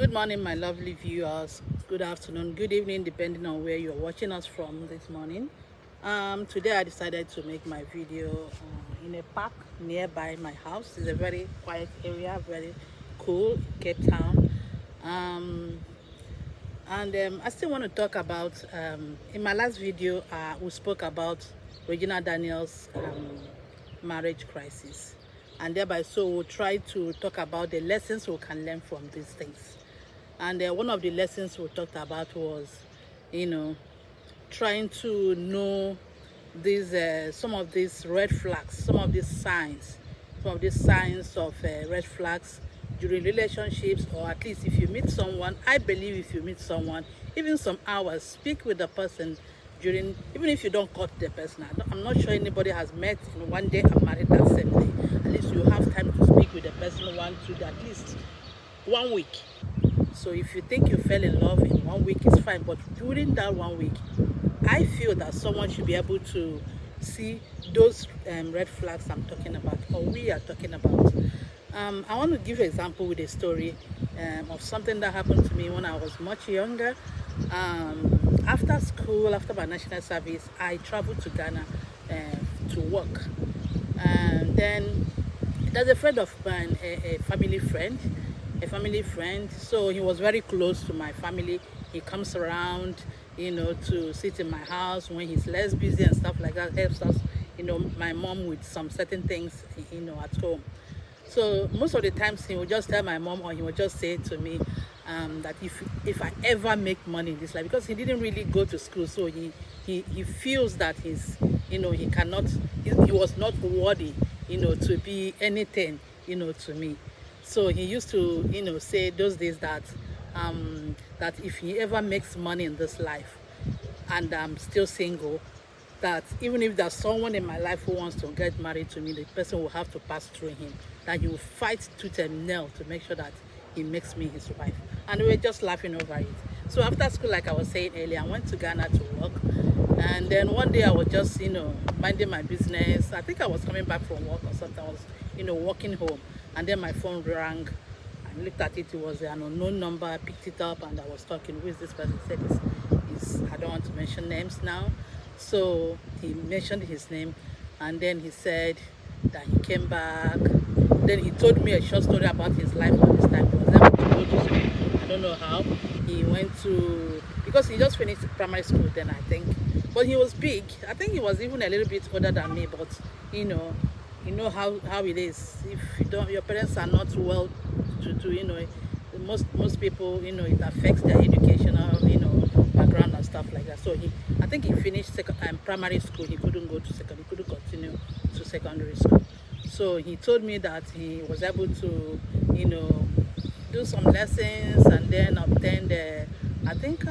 Good morning, my lovely viewers. Good afternoon, good evening, depending on where you're watching us from this morning. Today I decided to make my video in a park nearby my house. It's a very quiet area, very cool, Cape Town. Um, and I still want to talk about, in my last video, we spoke about Regina Daniels' marriage crisis. And thereby, so we'll try to talk about the lessons we can learn from these things. And one of the lessons we talked about was, you know, trying to know these some of these red flags, some of these signs of red flags during relationships, or at least if you meet someone. I believe if you meet someone, even some hours, speak with the person during, even if you don't cut the person. I'm not sure anybody has met in one day and married that same day. At least you have time to speak with the person 1, 2, at least 1 week. So if you think you fell in love in 1 week, it's fine. But during that 1 week, I feel that someone should be able to see those red flags I'm talking about, or we are talking about. I want to give an example with a story of something that happened to me when I was much younger. After school, after my national service, I traveled to Ghana to work. And then there's a friend of mine, a family friend. So he was very close to my family. He comes around, to sit in my house when he's less busy and stuff like that. Helps us, my mom with some certain things, at home. So most of the times he would just tell my mom, or he would just say to me, that if I ever make money in this life, because he didn't really go to school, so he feels that he cannot, he was not worthy, to be anything, to me. So he used to, say those days that that if he ever makes money in this life and I'm still single, that even if there's someone in my life who wants to get married to me, the person will have to pass through him. That he will fight tooth and nail to make sure that he makes me his wife. And we were just laughing over it. So after school, like I was saying earlier, I went to Ghana to work. And then one day I was just, minding my business. I think I was coming back from work or something. I was, walking home. And then my phone rang. I looked at it. It was an unknown number. I picked it up and I was talking. Who is this person? He said, I don't want to mention names now. So he mentioned his name. And then he said that he came back. Then he told me a short story about his life all this time. He was able to go to school. I don't know how. He went to, because he just finished primary school then, I think. But he was big. I think he was even a little bit older than me. But, you know how it is. If your parents are not well to most people, it affects their educational, background and stuff like that. So I think he finished primary school. He couldn't go to secondary. He couldn't continue to secondary school. So he told me that he was able to, do some lessons and then obtain I think,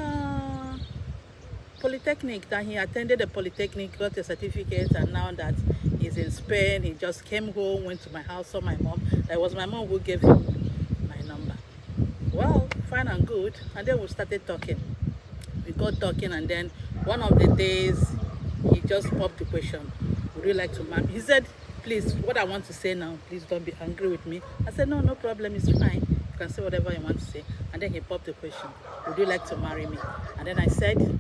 Polytechnic. That he attended the Polytechnic, got a certificate, and now that he's in Spain, he just came home, went to my house, saw my mom. That was my mom who gave him my number. Well, fine and good. And then we started talking. We got talking, and then one of the days he just popped the question, would you like to marry? He said, please, what I want to say now, please don't be angry with me. I said, no problem, it's fine. You can say whatever you want to say. And then he popped the question, would you like to marry me? And then I said,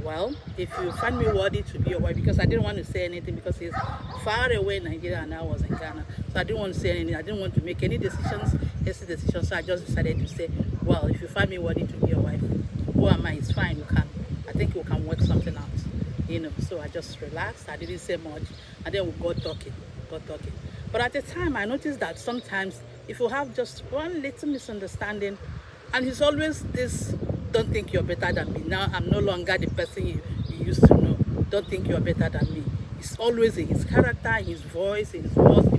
well, if you find me worthy to be your wife, because I didn't want to say anything because he's far away in Nigeria and I was in Ghana. So I didn't want to say anything. I didn't want to make any decisions, So I just decided to say, well, if you find me worthy to be your wife, who am I? It's fine, you can. I think we can work something out. So I just relaxed. I didn't say much. And then we got talking. But at the time, I noticed that sometimes if you have just one little misunderstanding, and he's always this, don't think you're better than me. Now I'm no longer the person you used to know. Don't think you're better than me. It's always in his character, his voice, the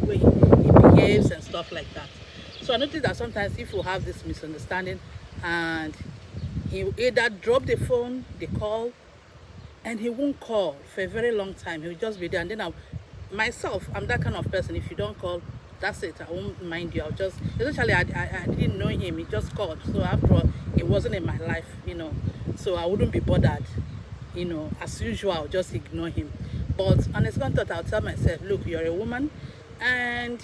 way he behaves and stuff like that. So I noticed that sometimes if you have this misunderstanding and he either drop the phone, the call, and he won't call for a very long time. He'll just be there. And then I'm that kind of person. If you don't call, that's it. I won't mind you. I'll just, essentially, I didn't know him. He just called. So after all, it wasn't in my life, So I wouldn't be bothered, as usual. I'll just ignore him. But on a second thought, I'll tell myself, look, you're a woman, and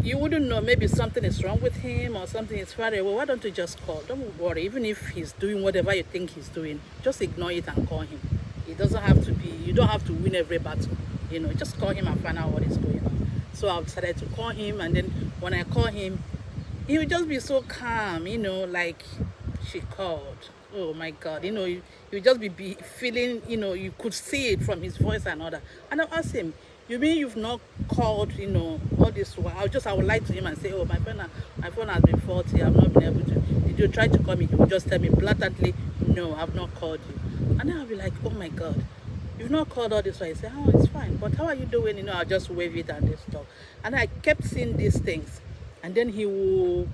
you wouldn't know, maybe something is wrong with him or something is far away. Why don't you just call? Don't worry. Even if he's doing whatever you think he's doing, just ignore it and call him. It doesn't have to be, you don't have to win every battle. You know, just call him and find out what is going on. So I decided to call him, and then when I call him, he would just be so calm, you know, like, she called. Oh my God, you know, you just be feeling, you know, you could see it from his voice and all that. And I asked him, you mean you've not called, you know, all this while? I would lie to him and say, oh, my phone has been faulty, I've not been able to. Did you try to call me? He would just tell me blatantly, no, I've not called you. And then I'll be like, oh my God, you've not called all this while. He said, oh, it's fine, but how are you doing? You know, I'll just wave it and this stuff. And I kept seeing these things. And then he will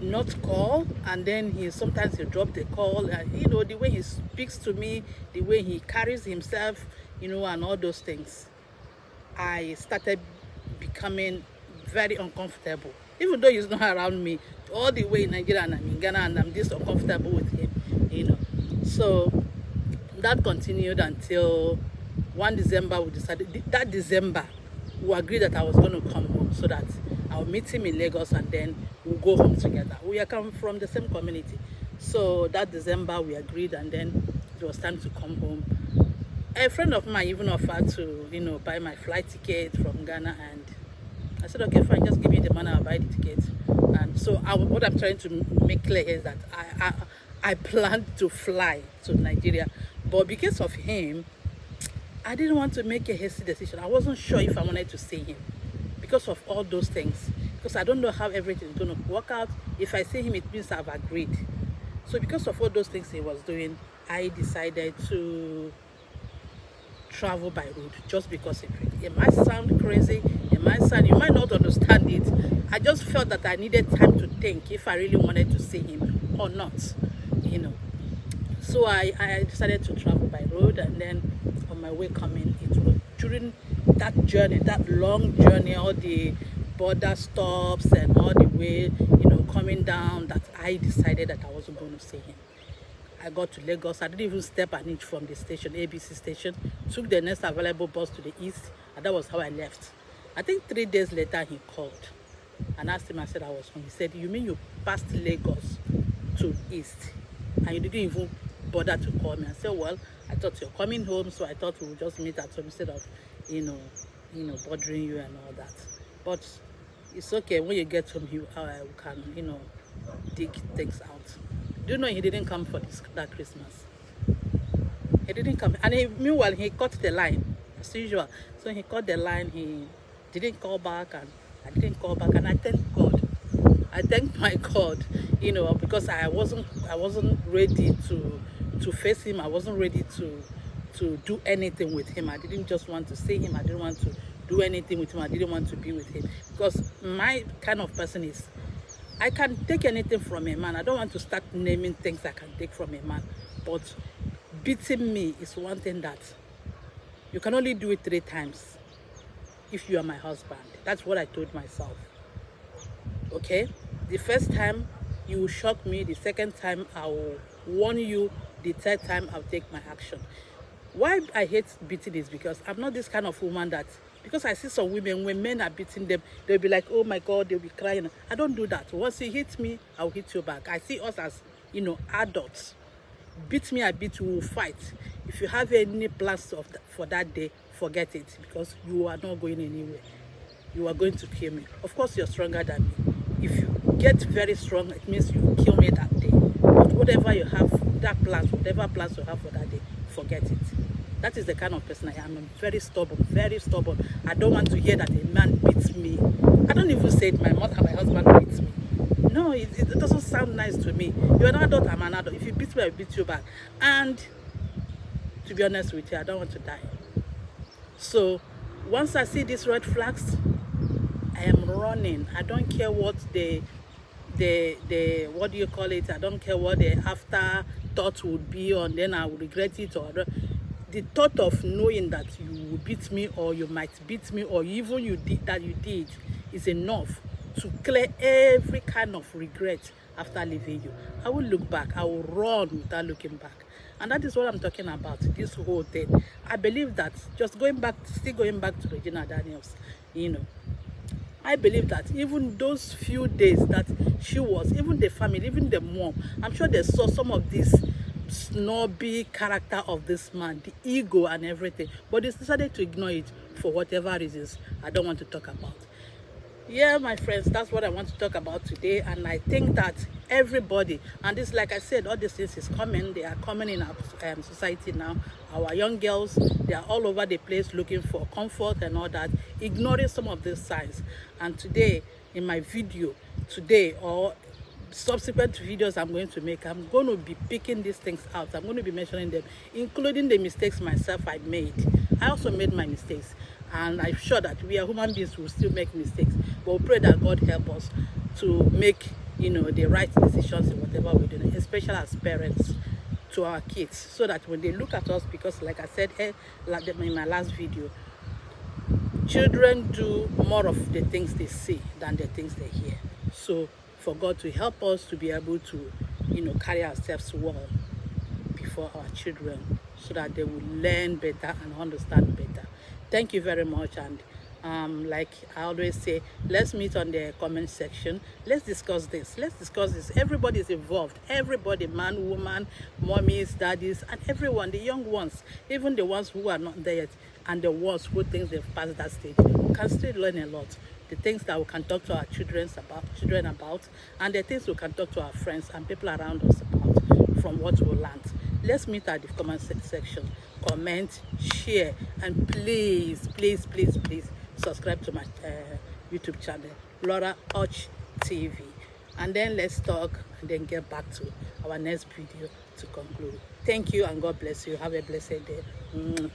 not call, and then sometimes he'll drop the call, and you know, the way he speaks to me, the way he carries himself, you know, and all those things. I started becoming very uncomfortable, even though he's not around me all the way in Nigeria, and I'm in Ghana, and I'm this uncomfortable with him, you know. So that continued until one December. We decided that December we agreed that I was going to come home, so that I'll meet him in Lagos and then we'll go home together. We are coming from the same community. So that December we agreed, and then it was time to come home. A friend of mine even offered to, you know, buy my flight ticket from Ghana, and I said, okay, fine, just give me the money, I'll buy the ticket. And so what I'm trying to make clear is that I planned to fly to Nigeria, but because of him, I didn't want to make a hasty decision. I wasn't sure if I wanted to see him because of all those things. Because I don't know how everything is going to work out. If I see him, it means I've agreed. So because of all those things he was doing, I decided to travel by road just because it might sound crazy. It might sound, you might not understand it. I just felt that I needed time to think if I really wanted to see him or not, you know. So I decided to travel by road, and then on my way coming, it was during that journey, that long journey, all the border stops and all the way, you know, coming down, that I decided that I wasn't going to see him. I got to Lagos. I didn't even step an inch from the station, ABC station. Took the next available bus to the east, and that was how I left. I think 3 days later he called and asked him. I said I was home. He said, you mean you passed Lagos to east and you didn't even bother to call me? I said, well, I thought you're coming home, so I thought we would just meet at home instead of, you know, bothering you and all that. But it's okay. When you get home, you can, you know, dig things out. Do you know he didn't come for that Christmas? He didn't come. And meanwhile, he cut the line, as usual. So he cut the line, he didn't call back, and I didn't call back. And I thank God. I thank my God, you know, because I wasn't ready to face him. I wasn't ready to do anything with him. I didn't just want to see him. I didn't want to do anything with him. I didn't want to be with him. Because my kind of person is, I can take anything from a man. I don't want to start naming things I can take from a man. But beating me is one thing that you can only do it 3 times if you are my husband. That's what I told myself. Okay? The first time, you will shock me. The second time, I will warn you. The third time, I'll take my action. Why I hate beating is because I'm not this kind of woman that, because I see some women, when men are beating them, they'll be like, oh my God, they'll be crying. I don't do that. Once you hit me, I'll hit you back. I see us as, you know, adults. Beat me, I beat you, we'll fight. If you have any plans for that day, forget it, because you are not going anywhere. You are going to kill me. Of course, you're stronger than me. If you get very strong, it means you kill me that day. But whatever you have, whatever plans you have for that day, forget it. That is the kind of person I am. I'm very stubborn, very stubborn. I don't want to hear that a man beats me. I don't even say it, my husband beats me. No, it doesn't sound nice to me. You're an adult, I'm an adult. If you beat me, I beat you back. And to be honest with you, I don't want to die. So once I see these red flags, I am running. I don't care what the what do you call it? I don't care what the afterthought would be, and then I will regret it. Or the thought of knowing that you will beat me, or you might beat me, or even you did is enough to clear every kind of regret after leaving you. I will look back. I will run without looking back. And that is what I'm talking about, this whole thing. I believe that just still going back to Regina Daniels, you know, I believe that even those few days that she was, even the family, even the mom, I'm sure they saw some of this snobby character of this man, the ego and everything, but they decided to ignore it for whatever reasons I don't want to talk about. Yeah, my friends, that's what I want to talk about today. And I think that everybody, and this, like I said, all these things is coming. They are coming in our society now. Our young girls, they are all over the place looking for comfort and all that, ignoring some of these signs. And today, in my video today, or subsequent videos I'm going to make, I'm going to be picking these things out. I'm going to be mentioning them, including the mistakes myself I made. I also made my mistakes, and I'm sure that we are human beings, will still make mistakes, but we pray that God help us to make, you know, the right decisions in whatever we're doing, especially as parents, to our kids, so that when they look at us, because like I said like in my last video, children do more of the things they see than the things they hear. So for God to help us to be able to, you know, carry ourselves well before our children, so that they will learn better and understand better. Thank you very much. And like I always say, let's meet on the comment section. Let's discuss this. Everybody is involved. Everybody, man, woman, mommies, daddies, and everyone, the young ones, even the ones who are not there yet, and the ones who think they've passed that stage, can still learn a lot. The things that we can talk to our children about, and the things we can talk to our friends and people around us about from what we learned. Let's meet at the comment section. Comment, share, and please subscribe to my YouTube channel, Laura Arch TV. And then let's talk and then get back to our next video to conclude. Thank you, and God bless you. Have a blessed day.